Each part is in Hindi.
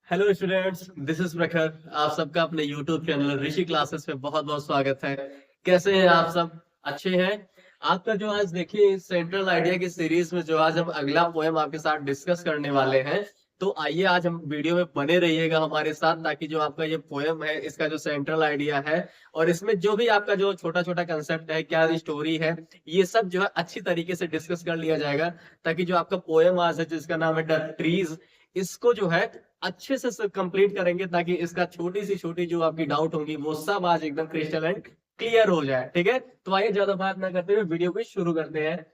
हेलो स्टूडेंट्स, दिस इज प्रखर। आप सबका अपने यूट्यूब चैनल ऋषि क्लासेस पे बहुत बहुत स्वागत है। कैसे हैं आप सब? अच्छे हैं? आपका जो आज देखिए सेंट्रल आइडिया की सीरीज में जो आज हम अगला पोएम आपके साथ डिस्कस करने वाले हैं, तो आइए आज हम वीडियो में बने रहिएगा हमारे साथ, ताकि जो आपका ये पोएम है इसका जो सेंट्रल आइडिया है और इसमें जो भी आपका जो छोटा छोटा कंसेप्ट है, क्या स्टोरी है, ये सब जो है अच्छी तरीके से डिस्कस कर लिया जाएगा, ताकि जो आपका पोएम आज है जिसका नाम है द ट्रीज, इसको जो है अच्छे से कंप्लीट करेंगे, ताकि इसका छोटी सी छोटी जो आपकी डाउट होंगी वो सब आज एकदम क्रिस्टल एंड क्लियर हो जाए। ठीक है, तो आइए ज्यादा बात ना करते हुए वीडियो को शुरू करते हैं।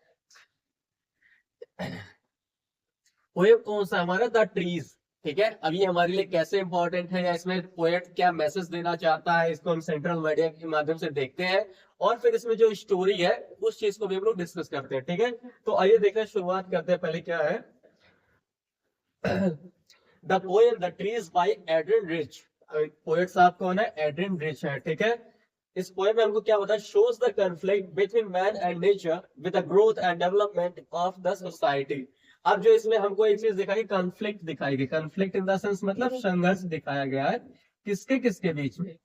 पोएम कौन सा हमारा? The trees. ठीक है, अब ये हमारे लिए कैसे इंपॉर्टेंट है या इसमें पोएट क्या मैसेज देना चाहता है, इसको हम सेंट्रल मीडिया के माध्यम से देखते हैं और फिर इसमें जो स्टोरी है उस चीज को भी हम लोग डिस्कस करते हैं। ठीक है, तो आइए देखते हैं, शुरुआत करते हैं। पहले क्या है? The poem the trees by Adrienne Rich. Poet साहब कौन है? एड्रिन रिच है। ठीक है, इस पोएम में हमको क्या होता है? Shows the conflict between man and nature with the growth and development of the society. अब जो इसमें हमको एक चीज दिखाई, कॉन्फ्लिक्ट दिखाई गई। कॉन्फ्लिक्ट इन द सेंस मतलब संघर्ष दिखाया गया है। किसके किसके बीच में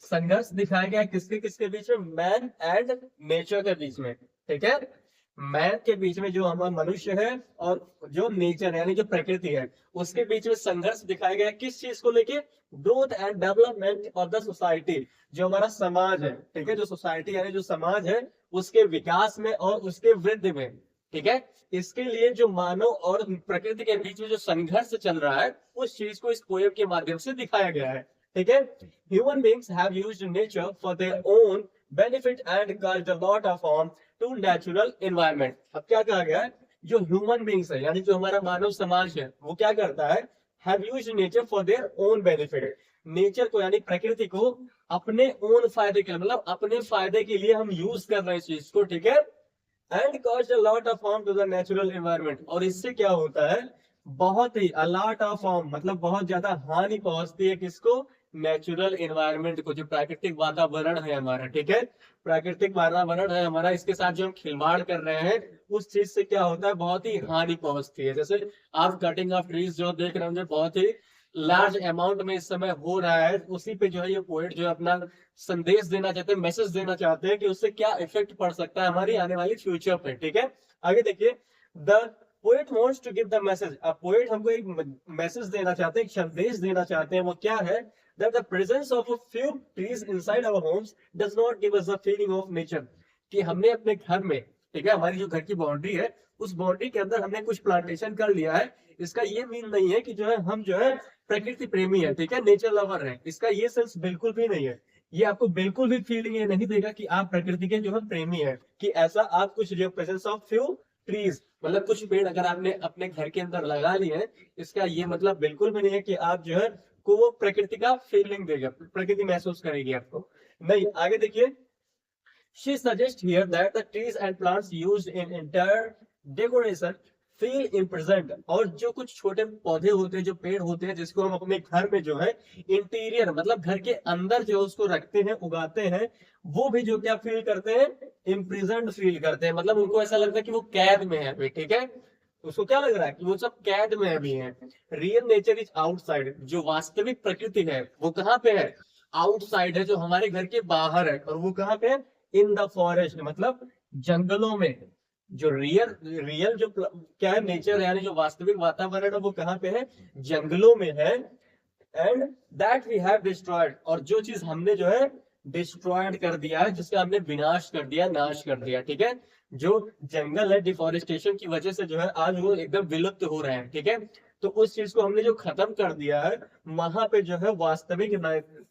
संघर्ष दिखाया गया है? किसके किसके बीच में? मैन एंड नेचर के बीच में। ठीक है, मैन के बीच में जो हमारा मनुष्य है और जो नेचर यानी जो प्रकृति है उसके बीच में संघर्ष दिखाया गया है। किस चीज को लेके? Growth and development of the society, जो हमारा समाज है। ठीक है, जो सोसाइटी यानी जो समाज है उसके विकास में और उसके वृद्धि में। ठीक है, इसके लिए जो मानव और प्रकृति के बीच में जो संघर्ष चल रहा है उस चीज को इस पोएम के माध्यम से दिखाया गया है। ठीक है, human beings have used nature for their own benefit and caused a lot of harm to natural environment. अब क्या कहा गया है? जो ह्यूमन बींग्स है यानी जो हमारा मानव समाज है वो क्या करता है? Have used nature for their own benefit. Nature को यानी प्रकृति को अपने ओन फायदे के, मतलब अपने फायदे के लिए हम यूज कर रहे हैं इस चीज को। ठीक है, and cause a lot of harm to the natural environment. और इससे क्या होता है? बहुत ही अ लॉट ऑफ हार्म मतलब बहुत ज्यादा हानि पहुंचती है। किसको? नेचुरल एनवायरनमेंट को, जो प्राकृतिक वातावरण है हमारा। ठीक है, प्राकृतिक वातावरण है हमारा, इसके साथ जो हम खिलवाड़ कर रहे हैं उस चीज से क्या होता है? बहुत ही हानि पहुंचती है। जैसे आप कटिंग ऑफ ट्रीज जो देख रहे होंगे बहुत ही लार्ज अमाउंट में इस समय हो रहा है, उसी पे जो है ये पोएट जो है अपना संदेश देना चाहते हैं, मैसेज देना चाहते हैं कि उससे क्या इफेक्ट पड़ सकता है हमारी आने वाली फ्यूचर पे। ठीक है, आगे देखिए, the poet wants to give the message. अब पोएट हमको एक मैसेज देना चाहते हैं, एक संदेश देना चाहते हैं। वो क्या है? that the presence of a few trees inside our homes does not give us a feeling of nature। कि हमने अपने घर में, ठीक है, हमारी जो घर की बाउंड्री है उस बाउंड्री के अंदर हमने कुछ प्लांटेशन कर लिया है, इसका ये मीन नहीं है कि जो है हम जो है प्रकृति प्रेमी है। ठीक है, नेचर लवर है, इसका ये सेंस बिल्कुल भी नहीं है। ये आपको बिल्कुल भी फीलिंग ये नहीं देगा कि आप प्रकृति के जो है प्रेमी है, कि ऐसा आप कुछ जो प्रेजेंस ऑफ फ्यू ट्रीज मतलब कुछ पेड़ अगर आपने अपने घर के अंदर लगा लिए हैं, इसका ये मतलब बिल्कुल भी नहीं है कि आप जो है को वो प्रकृति का फीलिंग देगा, प्रकृति महसूस करेगी आपको। नहीं, आगे देखिए, she suggests here that the trees and plants used in interior decoration feel in present। और जो कुछ छोटे पौधे होते हैं, जो पेड़ होते हैं, जिसको हम अपने घर में जो है इंटीरियर मतलब घर के अंदर जो उसको रखते हैं, उगाते हैं, वो भी जो क्या फील करते हैं? इम्प्रिजन्ड फील करते हैं। मतलब उनको ऐसा लगता है कि वो कैद में है अभी। ठीक है, उसको क्या लग रहा है? कि वो सब कैद में अभी है। Real nature is outside. जो वास्तविक प्रकृति है वो कहाँ पे है? आउटसाइड है, जो हमारे घर के बाहर है। और वो कहाँ पे है? इन द फॉरेस्ट, मतलब जंगलों में। जो रियल रियल जो क्या है नेचर यानी जो वास्तविक वातावरण है वो कहाँ पे है? जंगलों में है। And that we have destroyed. और जो चीज हमने जो है डिस्ट्रॉयड कर दिया है, जिसका हमने विनाश कर दिया, नाश कर दिया। ठीक है, जो जंगल है डिफोरेस्टेशन की वजह से जो है आज वो एकदम विलुप्त हो रहे हैं। ठीक है, तो उस चीज को हमने जो खत्म कर दिया है, वहां पे जो है वास्तविक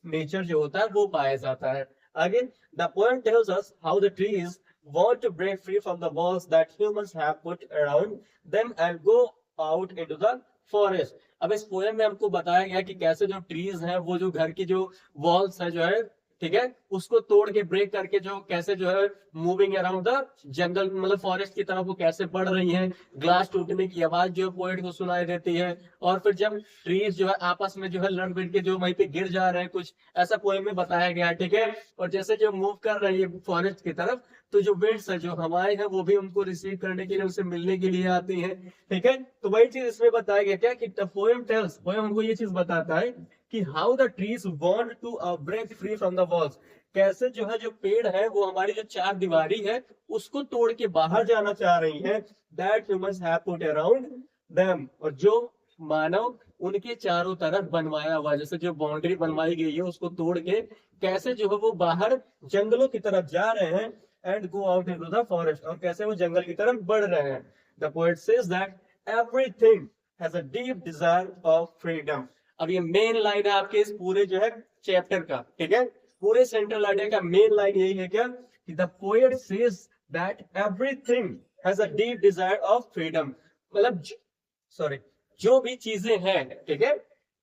नेचर जो होता है वो पाया जाता है। आगे, the poem tells us how the trees want to break free from the walls that humans have put around them and go out into the forest। अब इस पोएम में हमको बताया गया कि कैसे जो ट्रीज हैं वो जो घर की जो वॉल्स है जो है, ठीक है, उसको तोड़ के ब्रेक करके जो कैसे जो है मूविंग अराउंड द जंगल मतलब फॉरेस्ट की तरफ वो कैसे बढ़ रही हैं। ग्लास टूटने की आवाज जो पोएट को सुनाई देती है, और फिर जब ट्रीज जो है आपस में जो है लड़ भिड़ के जो वहीं पे गिर जा रहे हैं, कुछ ऐसा पोएम में बताया गया है। ठीक है, और जैसे जो मूव कर रही है फॉरेस्ट की तरफ, तो जो बिट्स है, जो हवाएं हैं, वो भी उनको रिसीव करने के लिए, उनसे मिलने के लिए आती हैं। ठीक है, तो वही चीज इसमें बताया गया क्या कि पोएम टेल्स, पोएम हमको ये चीज बताता है कि how the trees want to break free from the walls, कैसे जो है जो पेड़ है वो हमारी जो चार दीवारी है उसको तोड़ के बाहर जाना चाह रही है। That humans have put around them, और जो मानव उनके चारों तरफ बनवाया हुआ, जैसे जो बाउंड्री बनवाई गई है उसको तोड़ के कैसे जो है वो बाहर जंगलों की तरफ जा रहे हैं, and go out into the forest, और कैसे वो जंगल की तरफ बढ़ रहे हैं। The poet says that everything has a deep desire of freedom. अब ये मेन लाइन है आपके इस पूरे जो है चैप्टर का। ठीक है, पूरे सेंट्रल आइडिया का मेन लाइन यही है क्या कि the poet says that everything has a deep desire of freedom, मतलब सॉरी, जो भी चीजें हैं, ठीक है,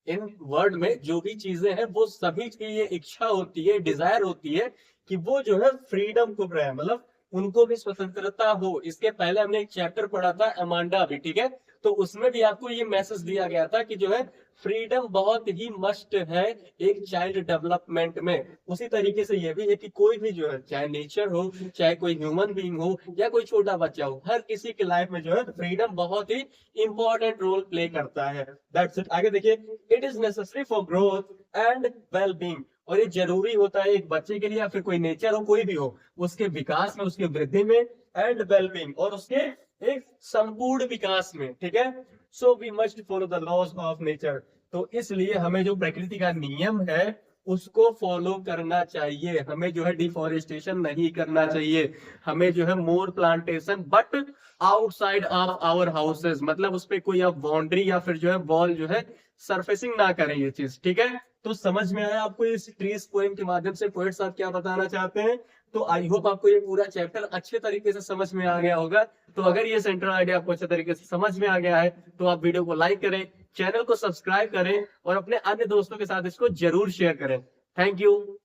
इन वर्ड में जो भी चीजें हैं वो सभी की ये इच्छा होती है, डिजायर होती है कि वो जो है फ्रीडम को रहे, मतलब उनको भी स्वतंत्रता हो। इसके पहले हमने एक चैप्टर पढ़ा था अमांडा भी, ठीक है, तो उसमें भी आपको ये मैसेज दिया गया था कि जो है फ्रीडम बहुत ही मस्ट है एक चाइल्ड डेवलपमेंट में। उसी तरीके से ये भी है कि कोई भी जो है, चाहे नेचर हो, चाहे कोई ह्यूमन बीइंग हो, या कोई छोटा बच्चा हो, हर किसी की लाइफ में जो है फ्रीडम बहुत ही इंपॉर्टेंट रोल प्ले करता है। That's it. आगे देखिए, it is necessary for growth and well being, और ये जरूरी होता है एक बच्चे के लिए, या फिर कोई नेचर हो, कोई भी हो, उसके विकास में, उसके वृद्धि में, एंड वेल बीइंग, और उसके एक संपूर्ण विकास में। ठीक है, so we must follow the laws of nature, तो इसलिए हमें जो प्रकृति का नियम है उसको फॉलो करना चाहिए। हमें जो है डिफॉरेस्टेशन नहीं करना चाहिए, हमें जो है more plantation but outside of our houses, मतलब उस पे कोई आप बाउंड्री या फिर जो है वॉल जो है सरफेसिंग ना करें ये चीज। ठीक है, तो समझ में आया आपको इस ट्रीज पोएम के माध्यम से पोएट साहब क्या बताना चाहते हैं? तो आई होप आपको ये पूरा चैप्टर अच्छे तरीके से समझ में आ गया होगा। तो अगर ये सेंट्रल आइडिया आपको अच्छे तरीके से समझ में आ गया है तो आप वीडियो को लाइक करें, चैनल को सब्सक्राइब करें और अपने अन्य दोस्तों के साथ इसको जरूर शेयर करें। Thank you.